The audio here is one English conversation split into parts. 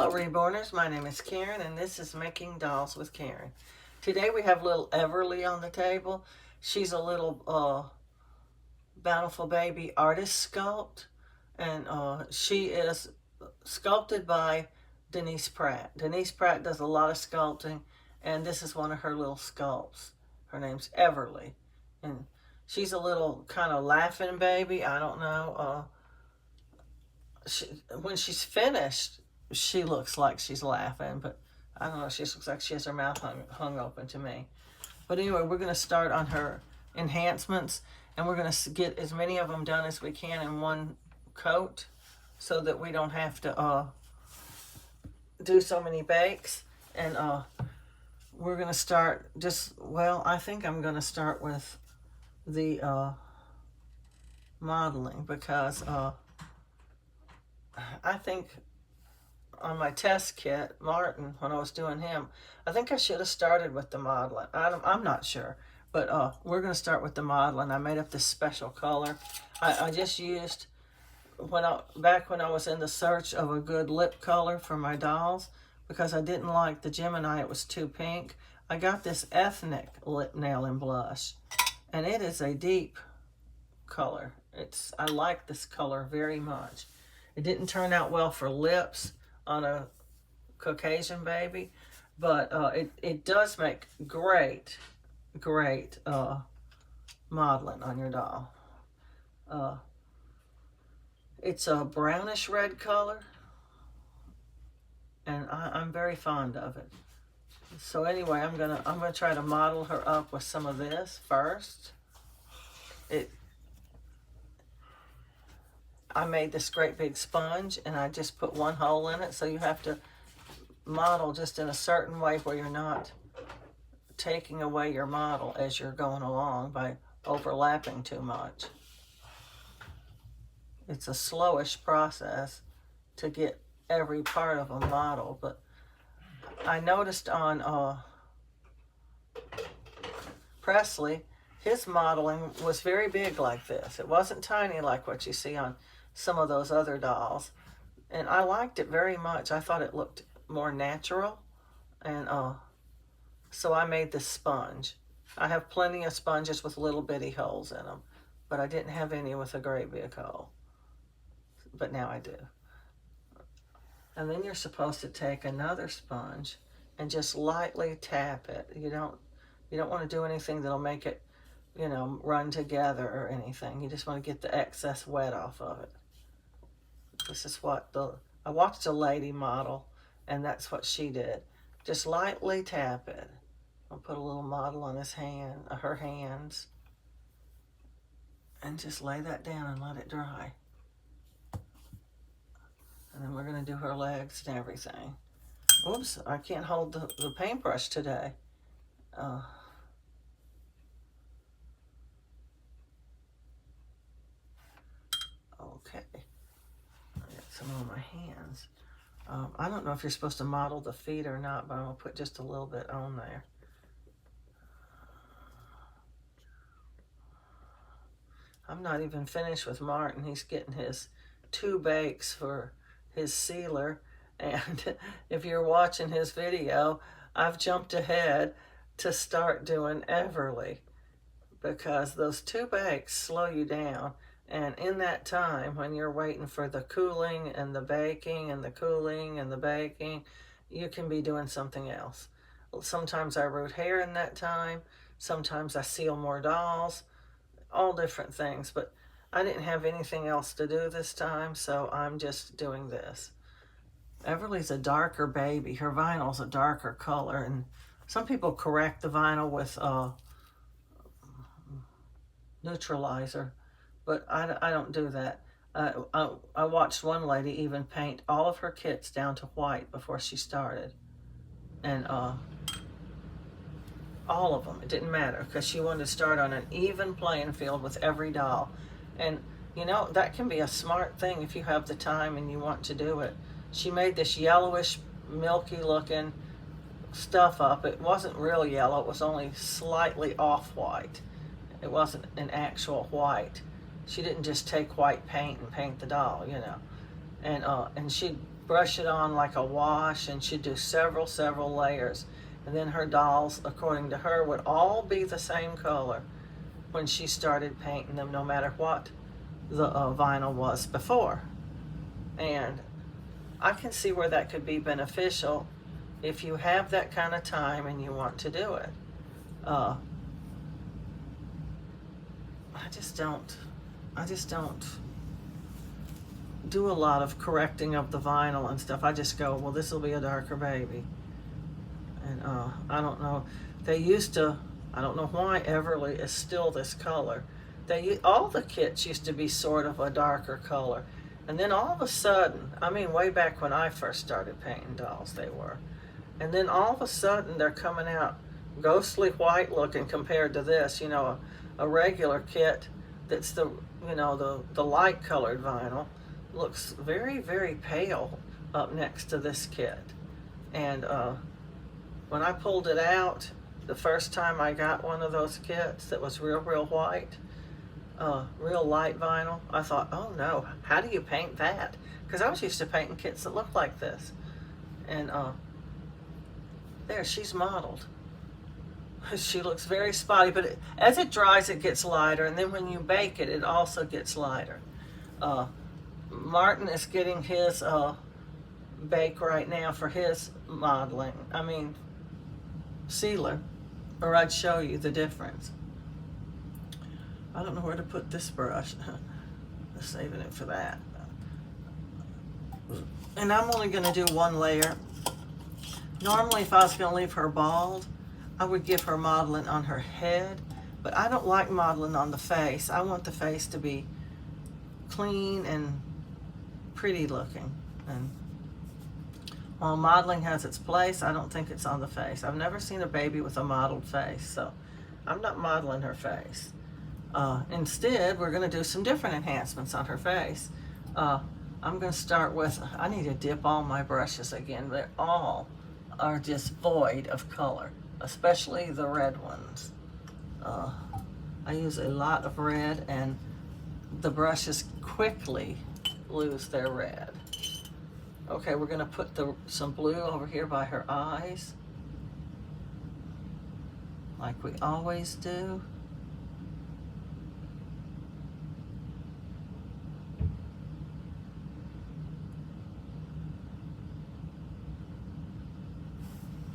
Hello Reborners, my name is Karen and this is Making Dolls with Karen. Today we have little Everly on the table. She's a little bountiful baby artist sculpt, and she is sculpted by Denise Pratt. Denise Pratt does a lot of sculpting, and this is one of her little sculpts. Her name's Everly, and she's a little kind of laughing baby. I don't know. When she's finished, she looks like she's laughing, but I don't know. She looks like she has her mouth hung open to me. But anyway, we're going to start on her enhancements, and we're going to get as many of them done as we can in one coat so that we don't have to do so many bakes. And we're going to start I think I'm going to start with the modeling, because I think on my test kit, Martin, when I was doing him, I think I should have started with the modeling. I'm not sure, but we're going to start with the modeling. I made up this special color. I just used, back when I was in the search of a good lip color for my dolls, because I didn't like the Gemini, it was too pink. I got this Ethnic lip nail and blush, and it is a deep color. I like this color very much. It didn't turn out well for lips on a Caucasian baby, but it does make great modeling on your doll. It's a brownish red color, and I'm very fond of it. So anyway, I'm gonna try to model her up with some of this first. I made this great big sponge, and I just put one hole in it, so you have to model just in a certain way where you're not taking away your model as you're going along by overlapping too much. It's a slowish process to get every part of a model, but I noticed on Presley, his modeling was very big like this. It wasn't tiny like what you see on some of those other dolls, and I liked it very much. I thought it looked more natural, and so I made this sponge. I have plenty of sponges with little bitty holes in them, but I didn't have any with a great big hole, but now I do. And then you're supposed to take another sponge and just lightly tap it. You don't want to do anything that'll make it, run together or anything. You just want to get the excess wet off of it. This is what I watched a lady model, and that's what she did. Just lightly tap it. I'll put a little model on her hands, and just lay that down and let it dry. And then we're going to do her legs and everything. Oops, I can't hold the paintbrush today. Okay. I got some on my hands. I don't know if you're supposed to model the feet or not, but I'm going to put just a little bit on there. I'm not even finished with Martin. He's getting his 2 bakes for his sealer, and if you're watching his video, I've jumped ahead to start doing Everly, because those 2 bakes slow you down. And in that time, when you're waiting for the cooling and the baking and the cooling and the baking, you can be doing something else. Sometimes I root hair in that time. Sometimes I seal more dolls. All different things. But I didn't have anything else to do this time, so I'm just doing this. Everly's a darker baby. Her vinyl's a darker color. And some people correct the vinyl with neutralizer. But I don't do that. I watched one lady even paint all of her kits down to white before she started. And all of them. It didn't matter, because she wanted to start on an even playing field with every doll. And, that can be a smart thing if you have the time and you want to do it. She made this yellowish, milky looking stuff up. It wasn't real yellow. It was only slightly off-white. It wasn't an actual white. She didn't just take white paint and paint the doll, And she brush it on like a wash, and she'd do several layers. And then her dolls, according to her, would all be the same color when she started painting them, no matter what the vinyl was before. And I can see where that could be beneficial if you have that kind of time and you want to do it. I just don't do a lot of correcting of the vinyl and stuff. I just go, well, this will be a darker baby. And I don't know. They used to, I don't know why Everly is still this color. All the kits used to be sort of a darker color. And then all of a sudden, I mean, way back when I first started painting dolls, they were. And then all of a sudden, they're coming out ghostly white looking compared to this, you know, a regular kit that's the light colored vinyl looks very pale up next to this kit. And when I pulled it out the first time I got one of those kits that was real white, real light vinyl, I thought, oh no, how do you paint that? Because I was used to painting kits that looked like this. And there, she's modeled. She looks very spotty, but as it dries, it gets lighter, and then when you bake it, it also gets lighter. Martin is getting his bake right now for his modeling. I mean, sealer, or I'd show you the difference. I don't know where to put this brush. I'm saving it for that. And I'm only going to do one layer. Normally, if I was going to leave her bald, I would give her modeling on her head, but I don't like modeling on the face. I want the face to be clean and pretty looking. And while modeling has its place, I don't think it's on the face. I've never seen a baby with a modeled face, so I'm not modeling her face. Instead, we're going to do some different enhancements on her face. I'm going to start with, I need to dip all my brushes again. They all are just void of color, especially the red ones. I use a lot of red, and the brushes quickly lose their red. Okay, we're going to put some blue over here by her eyes, like we always do.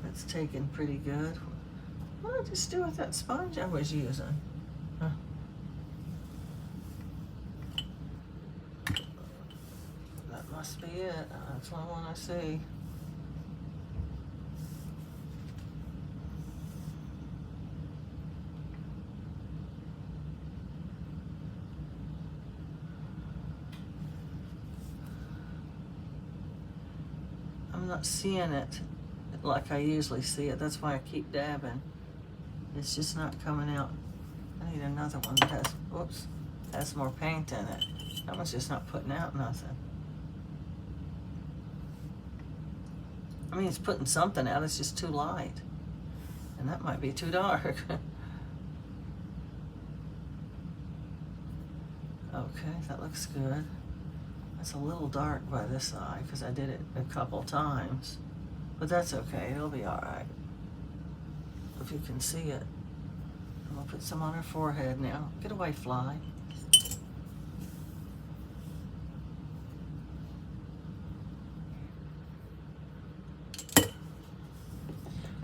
It's taken pretty good. What did I just do with that sponge I was using? Huh. That must be it. That's what I want to see. I'm not seeing it like I usually see it. That's why I keep dabbing. It's just not coming out. I need another one that has more paint in it. That one's just not putting out nothing. I mean, it's putting something out, it's just too light. And that might be too dark. Okay, that looks good. It's a little dark by this eye because I did it a couple times. But that's okay, it'll be all right. If you can see it. I'm gonna put some on her forehead now. Get away, fly.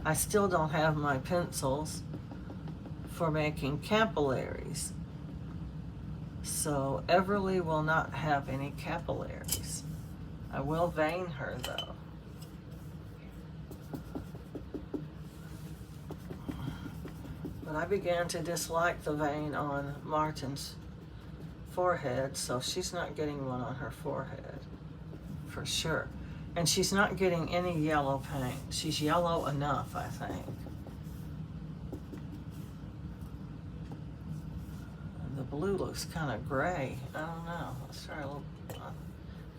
I still don't have my pencils for making capillaries. So Everly will not have any capillaries. I will vein her though. But I began to dislike the vein on Martin's forehead, so she's not getting one on her forehead, for sure. And she's not getting any yellow paint. She's yellow enough, I think. And the blue looks kind of gray. I don't know. Let's try a little. I'm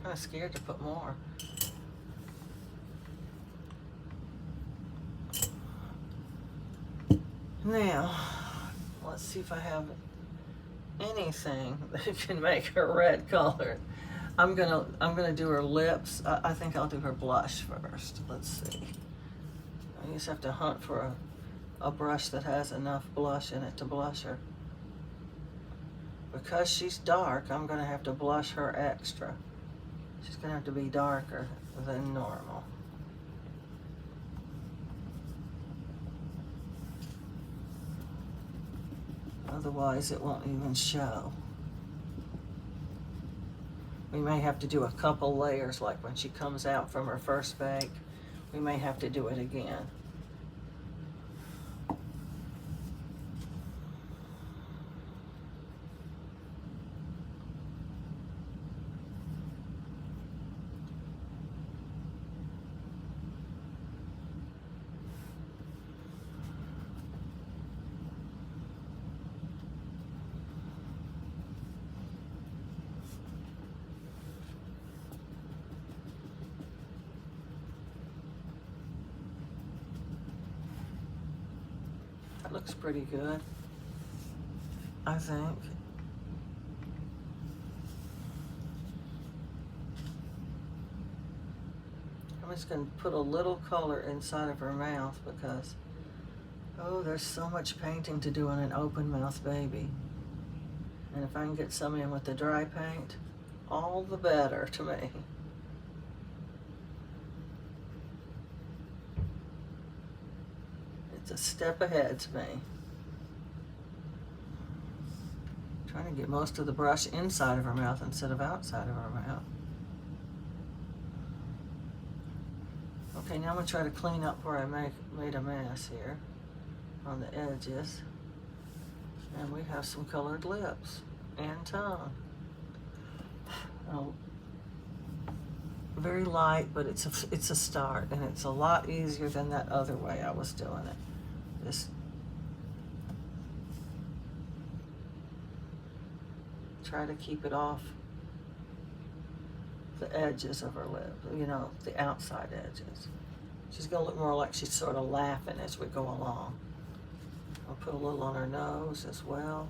kind of scared to put more. Now, let's see if I have anything that can make her red colored. I'm gonna do her lips. I think I'll do her blush first. Let's see. I just have to hunt for a brush that has enough blush in it to blush her. Because she's dark, I'm gonna have to blush her extra. She's gonna have to be darker than normal. Otherwise, it won't even show. We may have to do a couple layers, like when she comes out from her first bake. We may have to do it again. That looks pretty good, I think. I'm just going to put a little color inside of her mouth because, oh, there's so much painting to do on an open mouth baby. And if I can get some in with the dry paint, all the better to me. It's a step ahead to me. Trying to get most of the brush inside of her mouth instead of outside of her mouth. Okay, now I'm going to try to clean up where I made a mess here on the edges. And we have some colored lips and tongue. Oh, very light, but it's a start, and it's a lot easier than that other way I was doing it. Just try to keep it off the edges of her lip, you know, the outside edges. She's gonna look more like she's sort of laughing as we go along. I'll put a little on her nose as well.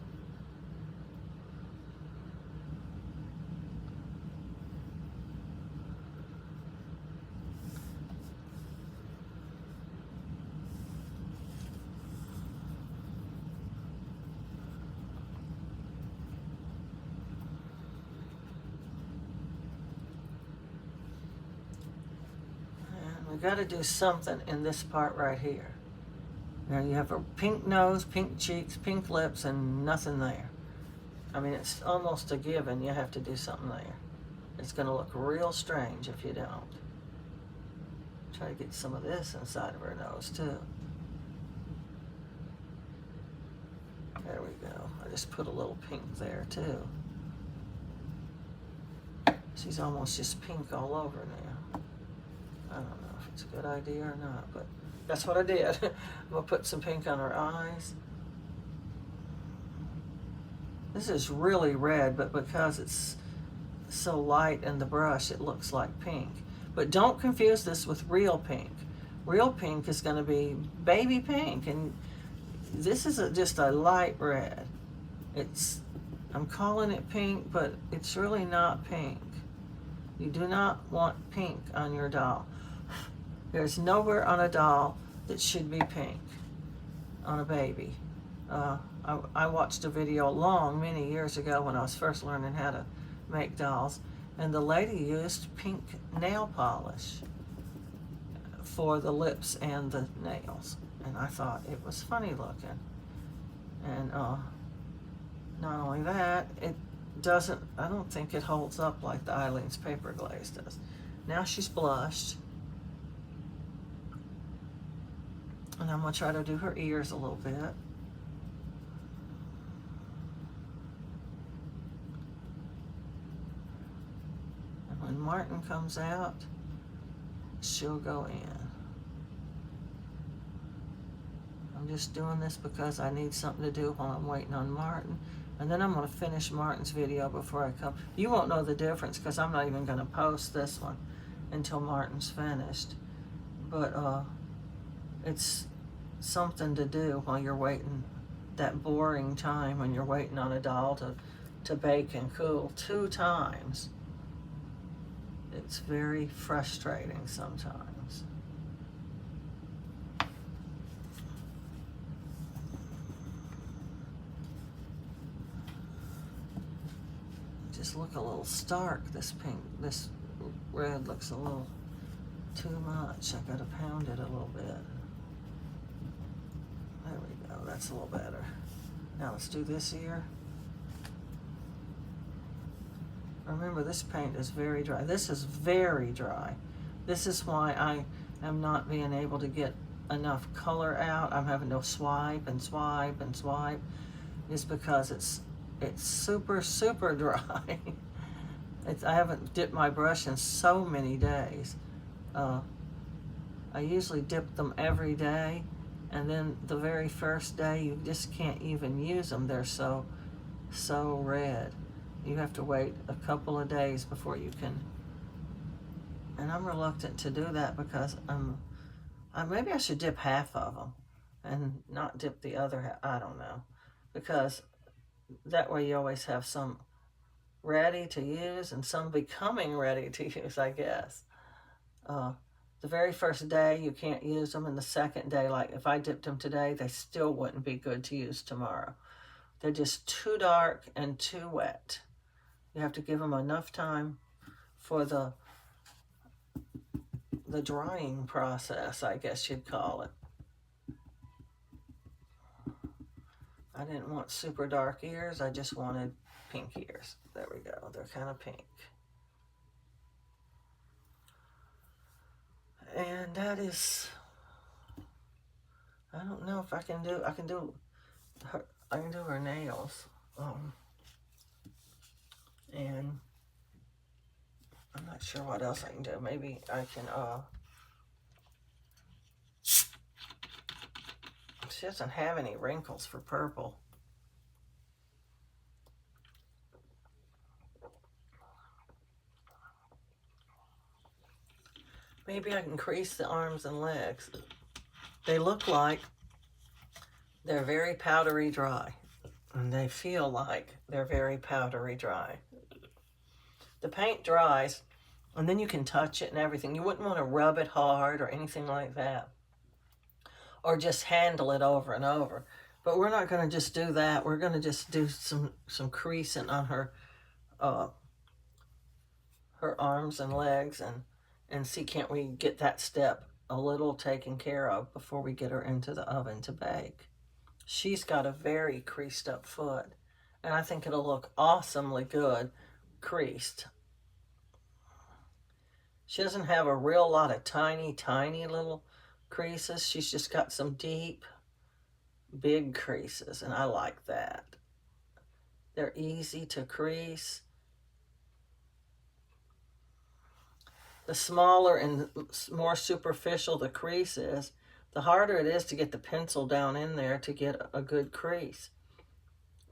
We got to do something in this part right here. Now you have a pink nose, pink cheeks, pink lips, and nothing there. I mean, it's almost a given you have to do something there. It's going to look real strange if you don't. Try to get some of this inside of her nose too. There we go. I just put a little pink there too. She's almost just pink all over now. I don't know if it's a good idea or not, but that's what I did. I'm gonna put some pink on her eyes. This is really red, but because it's so light in the brush, it looks like pink. But don't confuse this with real pink. Real pink is gonna be baby pink, and this is just a light red. I'm calling it pink, but it's really not pink. You do not want pink on your doll. There's nowhere on a doll that should be pink on a baby. I watched a video many years ago when I was first learning how to make dolls, and the lady used pink nail polish for the lips and the nails, and I thought it was funny looking. And not only that, I don't think it holds up like the Eileen's Paper Glaze does. Now she's blushed. And I'm going to try to do her ears a little bit. And when Martin comes out, she'll go in. I'm just doing this because I need something to do while I'm waiting on Martin. And then I'm going to finish Martin's video before I come. You won't know the difference because I'm not even going to post this one until Martin's finished. But it's something to do while you're waiting, that boring time when you're waiting on a doll to bake and cool 2 times. It's very frustrating sometimes. Just look a little stark, this pink, this red looks a little too much. I gotta pound it a little bit. There we go, that's a little better. Now let's do this ear. Remember, this paint is very dry. This is very dry. This is why I am not being able to get enough color out. I'm having to swipe and swipe and swipe, is because it's super, super dry. I haven't dipped my brush in so many days. I usually dip them every day, and then the very first day you just can't even use them. They're so red. You have to wait a couple of days before you can. And I'm reluctant to do that because maybe I should dip half of them and not dip the other half. I don't know. Because that way you always have some ready to use and some becoming ready to use, I guess. The very first day you can't use them, and the second day, like if I dipped them today, they still wouldn't be good to use tomorrow. They're just too dark and too wet. You have to give them enough time for the drying process, I guess you'd call it. I didn't want super dark ears, I just wanted pink ears. There we go, they're kind of pink. And that is, I don't know if I can do her nails. And I'm not sure what else I can do. Maybe I can, she doesn't have any wrinkles for purple. Maybe I can crease the arms and legs. They look like they're very powdery dry. And they feel like they're very powdery dry. The paint dries, and then you can touch it and everything. You wouldn't want to rub it hard or anything like that, or just handle it over and over. But we're not going to just do that. We're going to just do some creasing on her arms and legs, and see, can't we get that step a little taken care of before we get her into the oven to bake. She's got a very creased up foot, and I think it'll look awesomely good creased. She doesn't have a real lot of tiny little creases. She's just got some deep, big creases, and I like that. They're easy to crease. The smaller and more superficial the crease is, the harder it is to get the pencil down in there to get a good crease.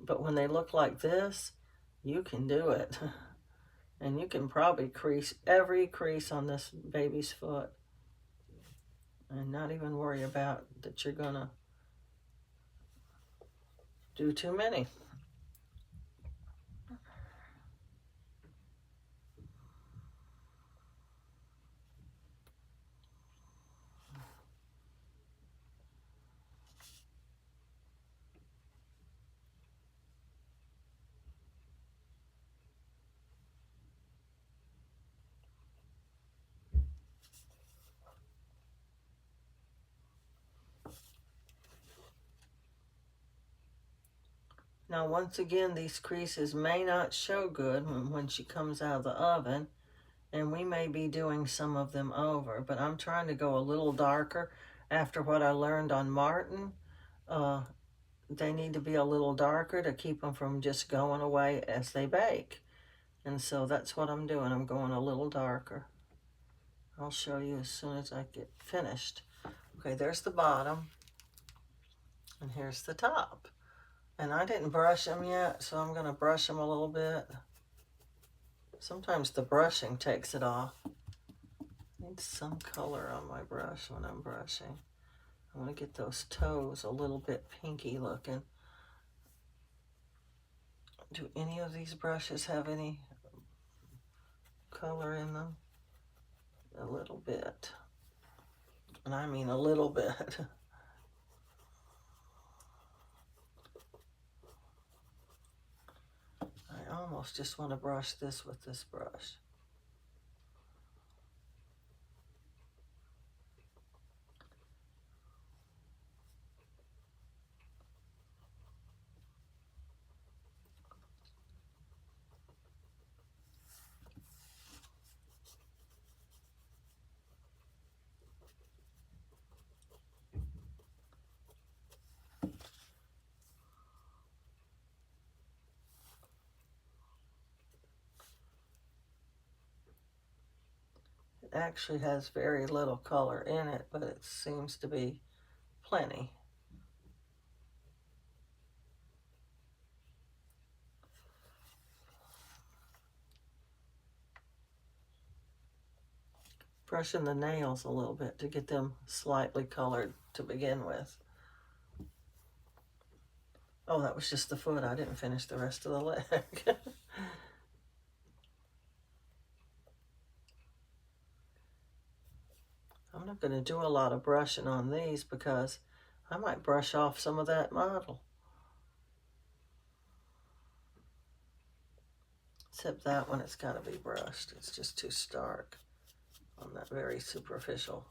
But when they look like this, you can do it. And you can probably crease every crease on this baby's foot and not even worry about that you're gonna do too many. Now, once again, these creases may not show good when she comes out of the oven, and we may be doing some of them over, but I'm trying to go a little darker after what I learned on Martin. They need to be a little darker to keep them from just going away as they bake. And so that's what I'm doing. I'm going a little darker. I'll show you as soon as I get finished. Okay, there's the bottom, and here's the top. And I didn't brush them yet, so I'm going to brush them a little bit. Sometimes the brushing takes it off. I need some color on my brush when I'm brushing. I want to get those toes a little bit pinky looking. Do any of these brushes have any color in them? a little bit. And I mean a little bit. I almost just want to brush this with this brush. It actually has very little color in it, but it seems to be plenty. Brushing the nails a little bit to get them slightly colored to begin with. Oh, that was just the foot. I didn't finish the rest of the leg. I'm not going to do a lot of brushing on these because I might brush off some of that model. Except that one, it's got to be brushed. It's just too stark on that very superficial.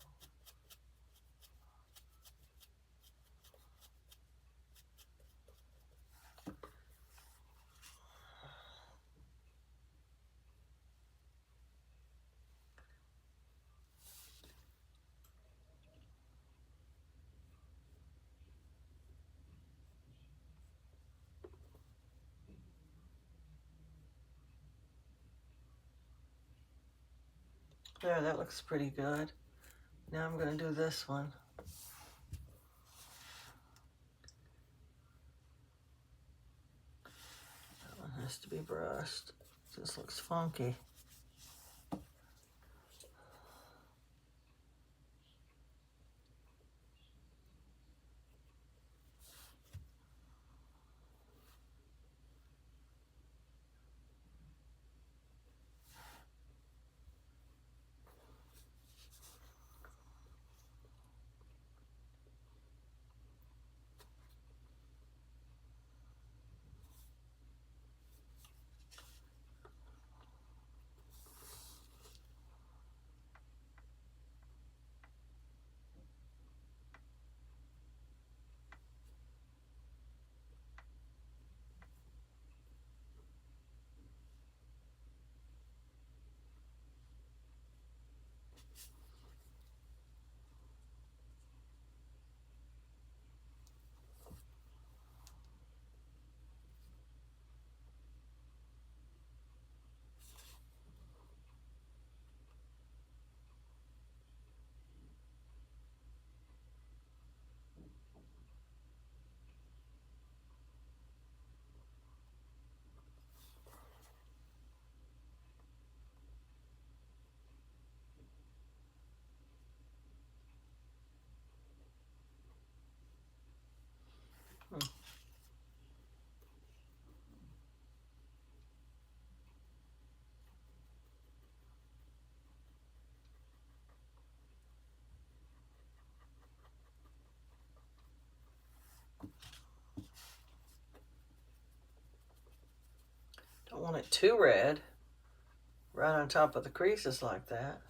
There, that looks pretty good. Now I'm going to do this one. That one has to be brushed. This looks funky. Don't want it too red, right on top of the creases like that.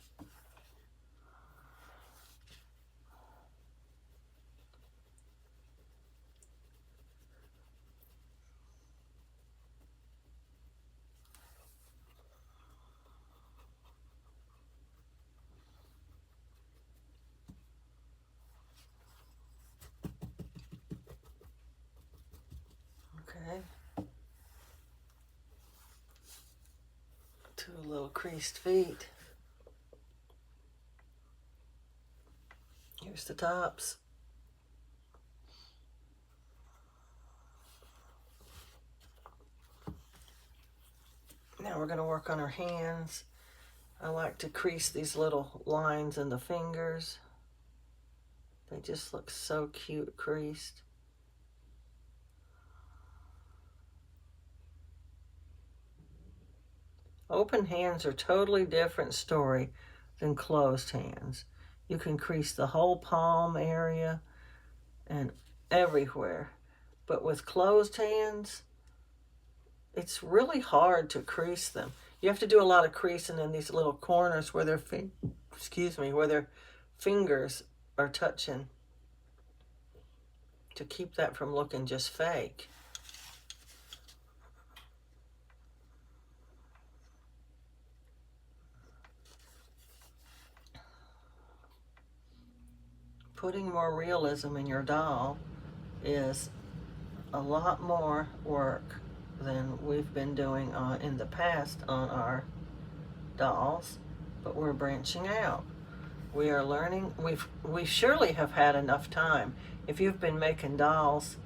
Okay. Two little creased feet. Here's the tops. Now we're going to work on her hands. I like to crease these little lines in the fingers. They just look so cute creased. Open hands are a totally different story than closed hands. You can crease the whole palm area and everywhere. But with closed hands, it's really hard to crease them. You have to do a lot of creasing in these little corners where where their fingers are touching to keep that from looking just fake. Putting more realism in your doll is a lot more work than we've been doing in the past on our dolls, but we're branching out. We are learning. We surely have had enough time. If you've been making dolls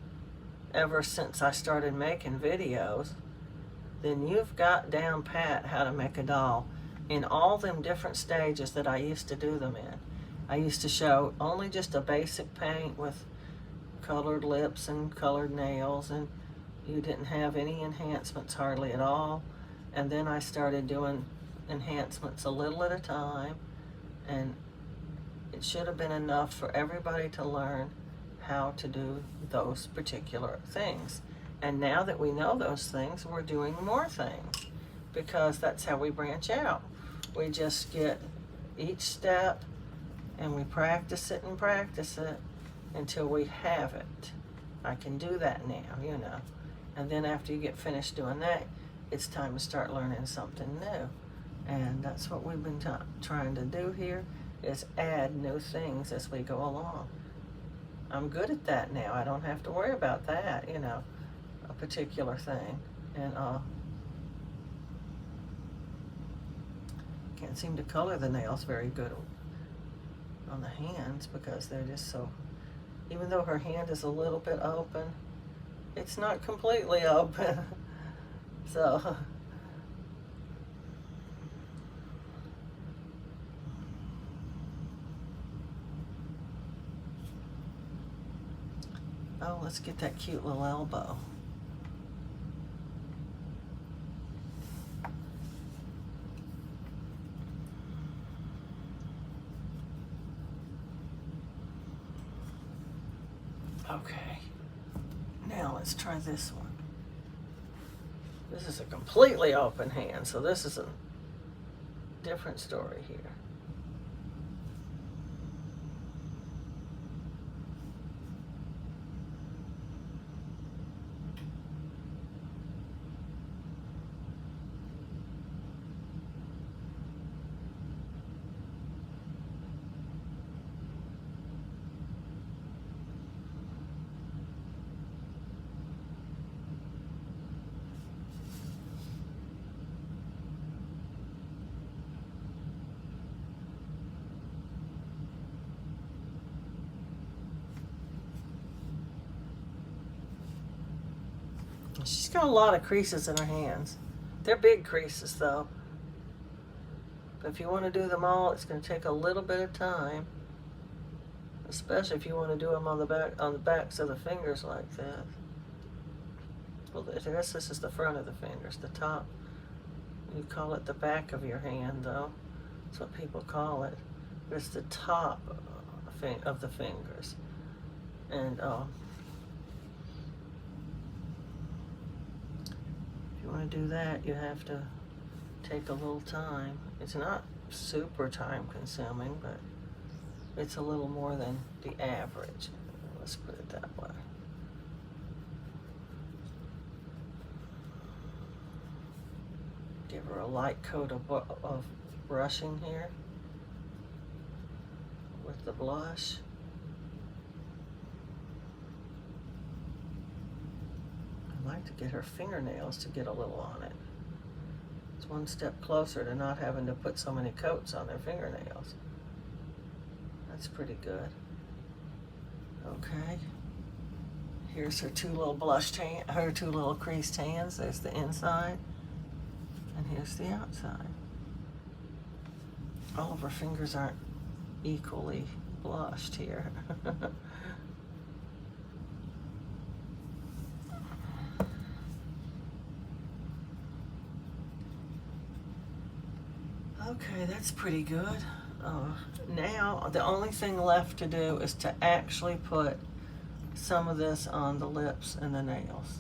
ever since I started making videos, then you've got down pat how to make a doll in all them different stages that I used to do them in. I used to show only just a basic paint with colored lips and colored nails, and you didn't have any enhancements hardly at all. And then I started doing enhancements a little at a time, and it should have been enough for everybody to learn how to do those particular things. And now that we know those things, we're doing more things, because that's how we branch out. We just get each step and we practice it until we have it. I can do that now, you know. And then after you get finished doing that, it's time to start learning something new. And that's what we've been trying to do here, is add new things as we go along. I'm good at that now. I don't have to worry about that, you know, a particular thing. And can't seem to color the nails very good on the hands, because they're just so, even though her hand is a little bit open, it's not completely open. So oh, let's get that cute little elbow. Okay, now let's try this one. This is a completely open hand, so this is a different story here. She's got a lot of creases in her hands. They're big creases though. But if you want to do them all, it's going to take a little bit of time. Especially if you want to do them on the backs of the fingers like this. Well, I guess this is the front of the fingers, the top. You call it the back of your hand though. That's what people call it. But it's the top of the fingers. And if you want to do that, you have to take a little time. It's not super time consuming, but it's a little more than the average. Let's put it that way. Give her a light coat of brushing here with the blush. I like to get her fingernails to get a little on it. It's one step closer to not having to put so many coats on their fingernails. That's pretty good. Okay. Here's her two little her two little creased hands. There's the inside, and here's the outside. All of her fingers aren't equally blushed here. Okay, that's pretty good. now the only thing left to do is to actually put some of this on the lips and the nails.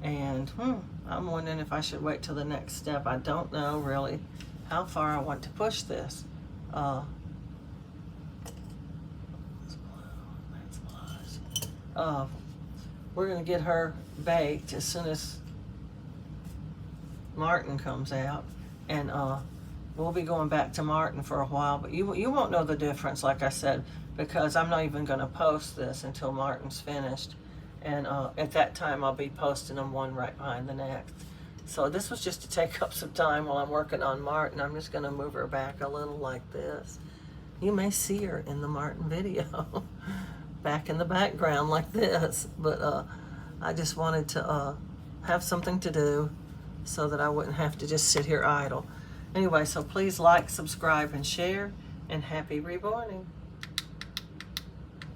And I'm wondering if I should wait till the next step. I don't know really how far I want to push this. That's blush. We're gonna get her baked as soon as Martin comes out, and we'll be going back to Martin for a while, but you won't know the difference, like I said, because I'm not even going to post this until Martin's finished, and at that time I'll be posting them one right behind the next. So this was just to take up some time while I'm working on Martin. I'm just going to move her back a little like this. You may see her in the Martin video back in the background like this, but I just wanted to have something to do so that I wouldn't have to just sit here idle. Anyway, so please like, subscribe, and share, and happy reborning.